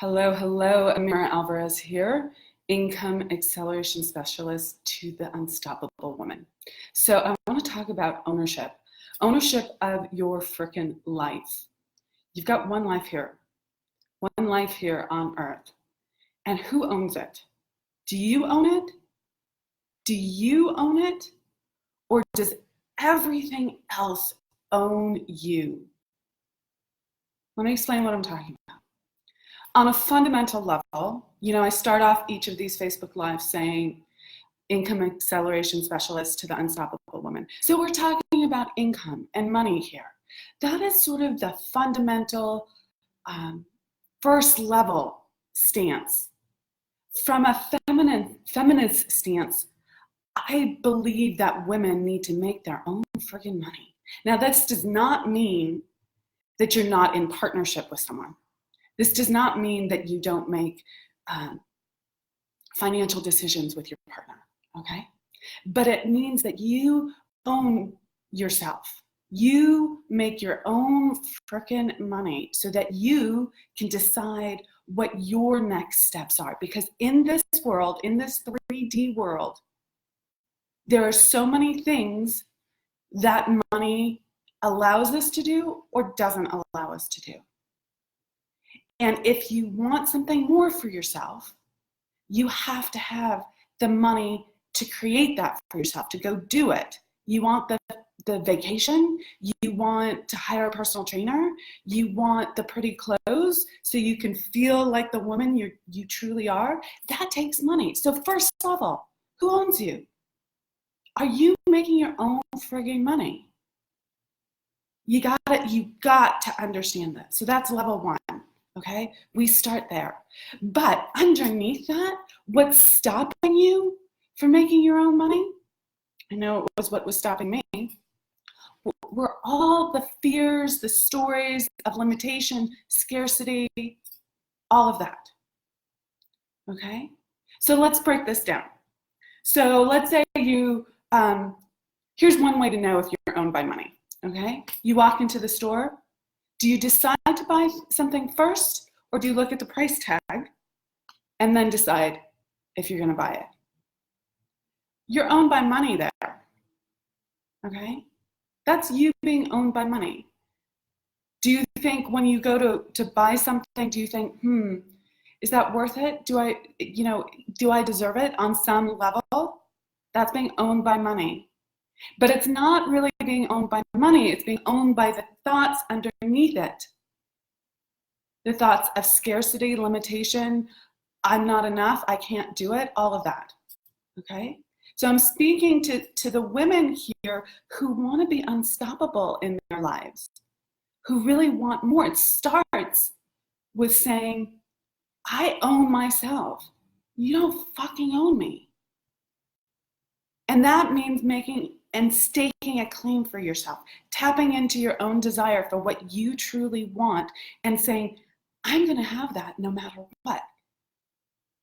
Hello, hello. Amira Alvarez here, Income Acceleration Specialist to the Unstoppable Woman. So I want to talk about ownership. Ownership of your frickin' life. You've got one life here on earth. And who owns it? Do you own it? Do you own it? Or does everything else own you? Let me explain what I'm talking about. On a fundamental level, I start off each of these Facebook Lives saying, Income Acceleration Specialist to the Unstoppable Woman. So we're talking about income and money here. That is sort of the fundamental first level stance. From a feminist stance, I believe that women need to make their own friggin' money. Now, this does not mean that you're not in partnership with someone. This does not mean that you don't make financial decisions with your partner, okay? But it means that you own yourself. You make your own frickin' money so that you can decide what your next steps are. Because in this world, in this 3D world, there are so many things that money allows us to do or doesn't allow us to do. And if you want something more for yourself, you have to have the money to create that for yourself, to go do it. You want the vacation, you want to hire a personal trainer, you want the pretty clothes so you can feel like the woman you truly are. That takes money. So first level, who owns you? Are you making your own frigging money? You got to understand that. So that's level one. Okay, we start there. But underneath that, what's stopping you from making your own money? I know it was what was stopping me. Were all the fears, the stories of limitation, scarcity, all of that. Okay, so let's break this down. So let's say here's one way to know if you're owned by money. Okay, you walk into the store. Do you decide to buy something first, or do you look at the price tag and then decide if you're going to buy it? You're owned by money there, okay? That's you being owned by money. Do you think when you go to buy something, do you think, is that worth it? Do I deserve it on some level? That's being owned by money. But it's not really being owned by money, it's being owned by the thoughts underneath it. The thoughts of scarcity, limitation, I'm not enough, I can't do it, all of that, okay? So I'm speaking to the women here who want to be unstoppable in their lives, who really want more. It starts with saying, I own myself. You don't fucking own me. And that means making and staking a claim for yourself, tapping into your own desire for what you truly want and saying, I'm going to have that no matter what.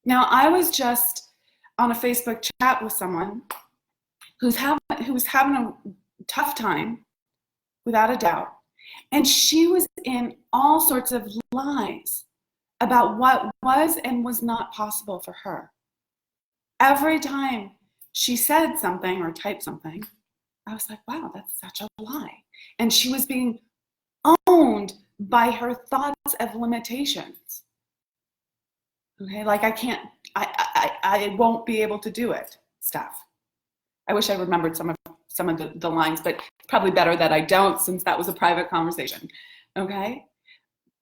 Now, I was just on a Facebook chat with someone who was having a tough time, without a doubt, and she was in all sorts of lies about what was and was not possible for her. Every time she said something or typed something, I was like, wow, that's such a lie. And she was being owned by her thoughts of limitations. Okay, like I won't be able to do it stuff. I wish I remembered some of the lines, but it's probably better that I don't, since that was a private conversation. Okay?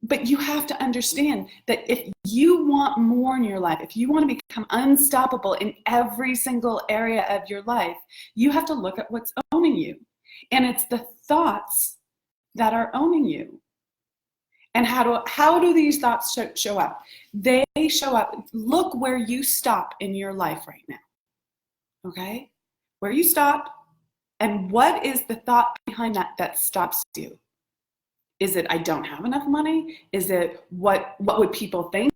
But you have to understand that if you want more in your life, if you want to become unstoppable in every single area of your life, you have to look at what's owning you. And it's the thoughts that are owning you. And how do these thoughts show up? They show up, look where you stop in your life right now. Okay? Where you stop, and what is the thought behind that stops you? Is it, I don't have enough money? Is it, what would people think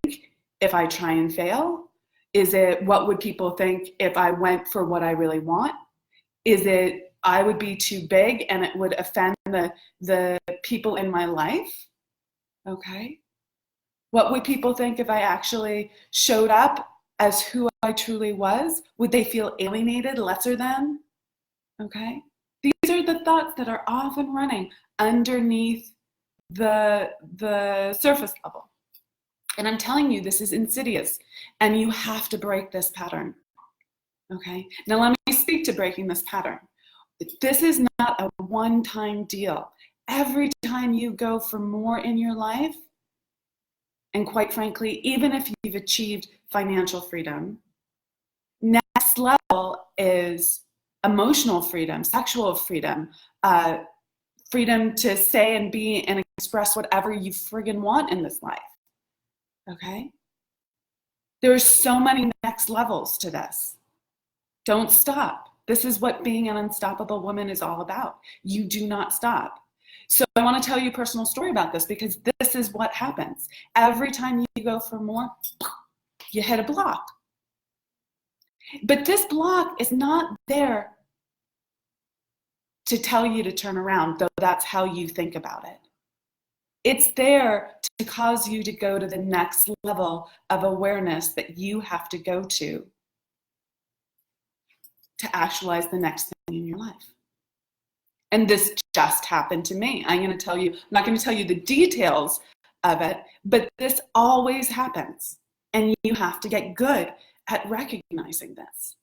if I try and fail? Is it, what would people think if I went for what I really want? Is it, I would be too big and it would offend the people in my life? Okay. What would people think if I actually showed up as who I truly was? Would they feel alienated, lesser than? Okay? These are the thoughts that are often running underneath the surface level. And I'm telling you, this is insidious, and you have to break this pattern. Okay? Now let me speak to breaking this pattern. This is not a one-time deal. Every time you go for more in your life, and quite frankly, even if you've achieved financial freedom, next level is emotional freedom, sexual freedom, freedom to say and be and express whatever you friggin' want in this life. Okay? There are so many next levels to this. Don't stop. This is what being an unstoppable woman is all about. You do not stop. So I want to tell you a personal story about this, because this is what happens. Every time you go for more, you hit a block. But this block is not there to tell you to turn around, though that's how you think about it. It's there to cause you to go to the next level of awareness that you have to go to actualize the next thing in your life. And this just happened to me. I'm not going to tell you the details of it, but this always happens. And you have to get good at recognizing this.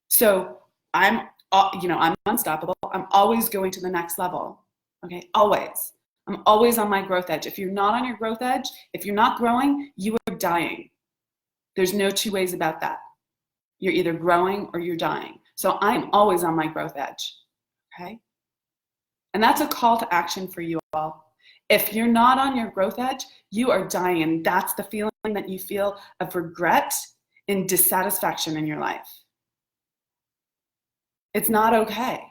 So I'm unstoppable. I'm always going to the next level. Okay, always. I'm always on my growth edge. If you're not on your growth edge, if you're not growing, you are dying. There's no two ways about that. You're either growing or you're dying. So I'm always on my growth edge. Okay? And that's a call to action for you all. If you're not on your growth edge, you are dying. That's the feeling that you feel of regret and dissatisfaction in your life. It's not okay.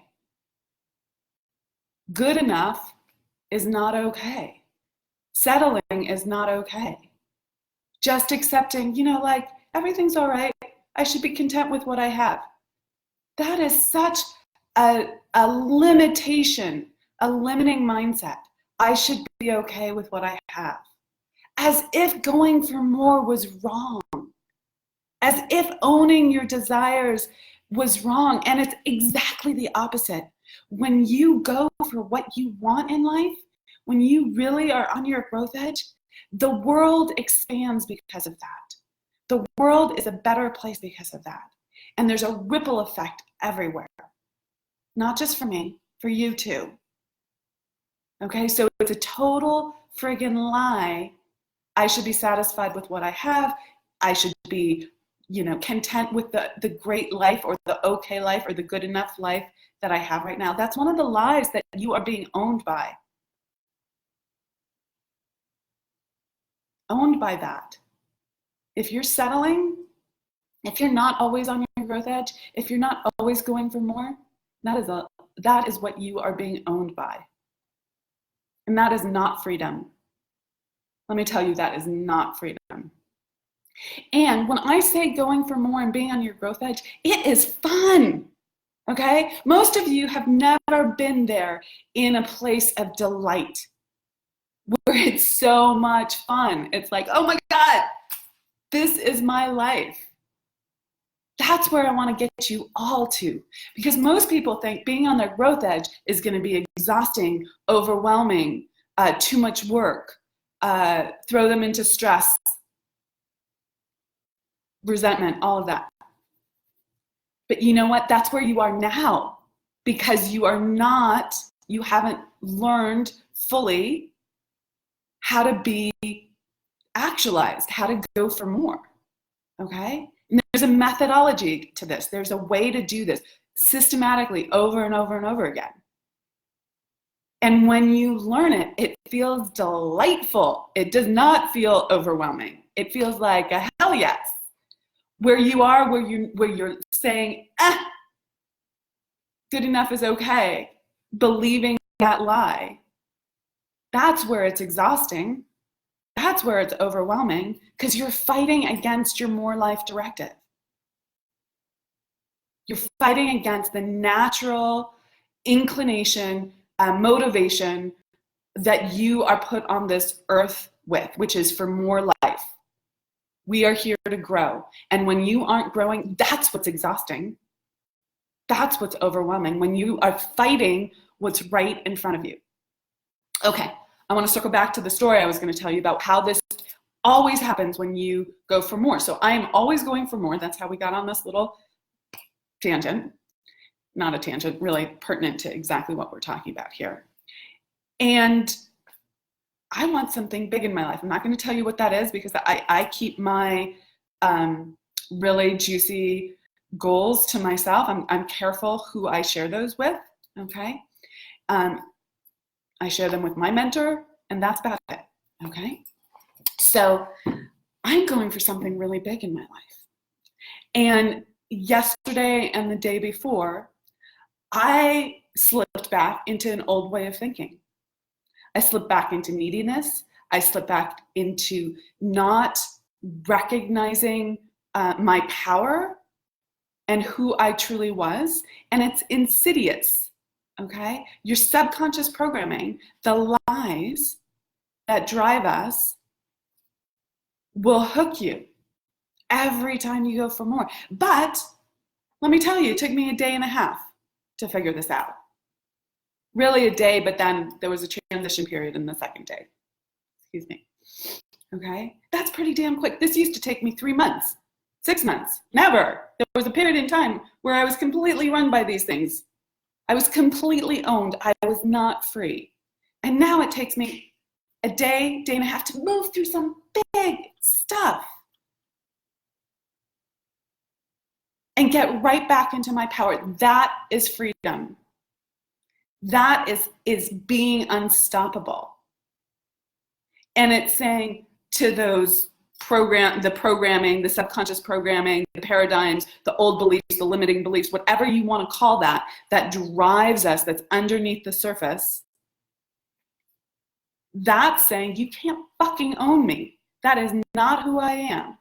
Good enough is not okay. Settling is not okay. Just accepting, like, everything's all right. I should be content with what I have. That is such a limitation, a limiting mindset. I should be okay with what I have. As if going for more was wrong. As if owning your desires was wrong. And it's exactly the opposite. When you go for what you want in life, when you really are on your growth edge, the world expands because of that. The world is a better place because of that. And there's a ripple effect everywhere. Not just for me, for you too. Okay, so it's a total friggin' lie. I should be satisfied with what I have. I should be, content with the great life or the okay life or the good enough life that I have right now. That's one of the lies that you are being owned by. Owned by that. If you're settling, if you're not always on your growth edge, if you're not always going for more, that is what you are being owned by. And that is not freedom. Let me tell you, that is not freedom. And when I say going for more and being on your growth edge, it is fun. Okay? Most of you have never been there in a place of delight where it's so much fun. It's like, oh my God, this is my life. That's where I want to get you all to. Because most people think being on their growth edge is going to be exhausting, overwhelming, too much work, throw them into stress, resentment, all of that. But you know what? That's where you are now. Because you haven't learned fully how to be actualized, how to go for more. Okay? And there's a methodology to this. There's a way to do this systematically over and over and over again. And when you learn it, it feels delightful. It does not feel overwhelming. It feels like a hell yes. Where you are, where you're saying, good enough is okay, believing that lie. That's where it's exhausting. That's where it's overwhelming, because you're fighting against your more life directive. You're fighting against the natural inclination, motivation that you are put on this earth with, which is for more life. We are here to grow. And when you aren't growing, that's what's exhausting. That's what's overwhelming, when you are fighting what's right in front of you. Okay, I want to circle back to the story I was going to tell you about how this always happens when you go for more. So I am always going for more. That's how we got on this little tangent. Not a tangent, really pertinent to exactly what we're talking about here. And I want something big in my life. I'm not going to tell you what that is because I keep my really juicy goals to myself. I'm careful who I share those with, okay? I share them with my mentor, and that's about it, okay? So I'm going for something really big in my life. And yesterday and the day before, I slipped back into an old way of thinking. I slipped back into neediness. I slipped back into not recognizing my power and who I truly was. And it's insidious, okay? Your subconscious programming, the lies that drive us, will hook you every time you go for more. But let me tell you, it took me a day and a half to figure this out. Really a day, but then there was a transition period in the second day. Excuse me. Okay? That's pretty damn quick. This used to take me 3 months, 6 months, never. There was a period in time where I was completely run by these things. I was completely owned. I was not free. And now it takes me a day, day and a half to move through some big stuff and get right back into my power. That is freedom. That is being unstoppable. And it's saying to those the programming, the subconscious programming, the paradigms, the old beliefs, the limiting beliefs, whatever you want to call that, that drives us, that's underneath the surface, that's saying you can't fucking own me. That is not who I am.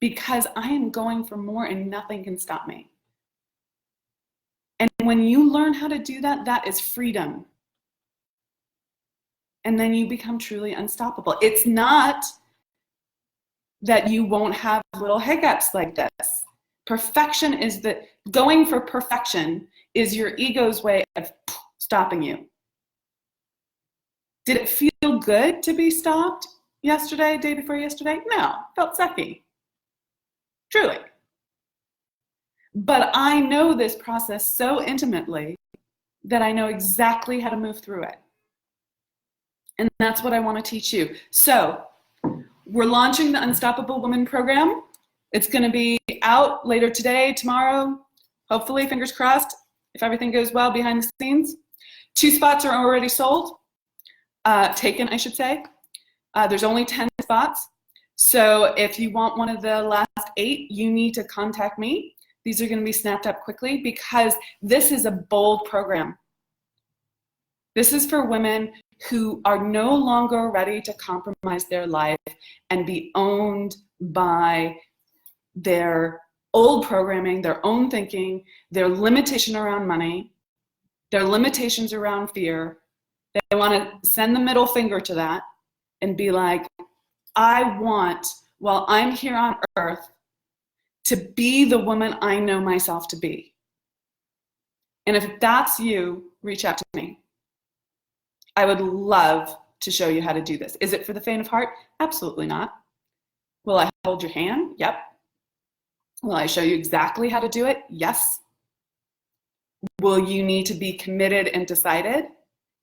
Because I am going for more and nothing can stop me. And when you learn how to do that, that is freedom. And then you become truly unstoppable. It's not that you won't have little hiccups like this. Perfection is going for perfection is your ego's way of stopping you. Did it feel good to be stopped yesterday, day before yesterday? No, felt sucky. Truly. But I know this process so intimately that I know exactly how to move through it. And that's what I want to teach you. So we're launching the Unstoppable Woman program. It's going to be out later today, tomorrow, hopefully, fingers crossed, if everything goes well behind the scenes. 2 spots are already sold, taken, I should say. There's only 10 spots. So if you want one of the last 8, you need to contact me. These are going to be snapped up quickly because this is a bold program. This is for women who are no longer ready to compromise their life and be owned by their old programming, their own thinking, their limitation around money, their limitations around fear. They want to send the middle finger to that and be like, I want, while I'm here on earth, to be the woman I know myself to be. And if that's you, reach out to me. I would love to show you how to do this. Is it for the faint of heart? Absolutely not. Will I hold your hand? Yep. Will I show you exactly how to do it? Yes. Will you need to be committed and decided?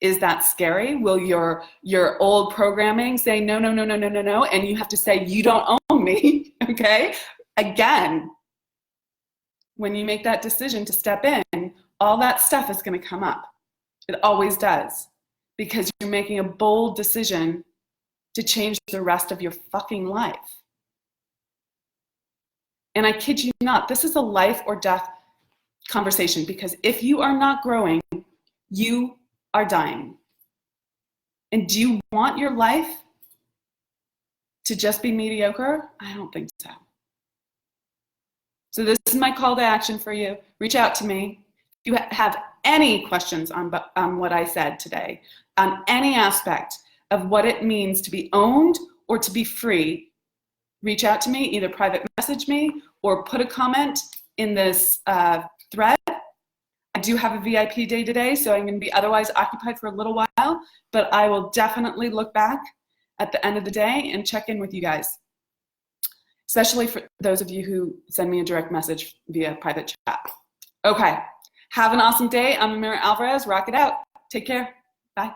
Is that scary? Will your old programming say no, no, no, no, no, no, no, and you have to say you don't own me, okay? Again, when you make that decision to step in, all that stuff is going to come up. It always does, because you're making a bold decision to change the rest of your fucking life. And I kid you not, this is a life or death conversation, because if you are not growing, you are dying. And do you want your life to just be mediocre? I don't think so. So this is my call to action for you. Reach out to me. If you have any questions on what I said today, on any aspect of what it means to be owned or to be free, reach out to me, either private message me or put a comment in this thread. I do have a VIP day today, so I'm going to be otherwise occupied for a little while, but I will definitely look back at the end of the day and check in with you guys, especially for those of you who send me a direct message via private chat. Okay, have an awesome day. I'm Amira Alvarez. Rock it out. Take care. Bye.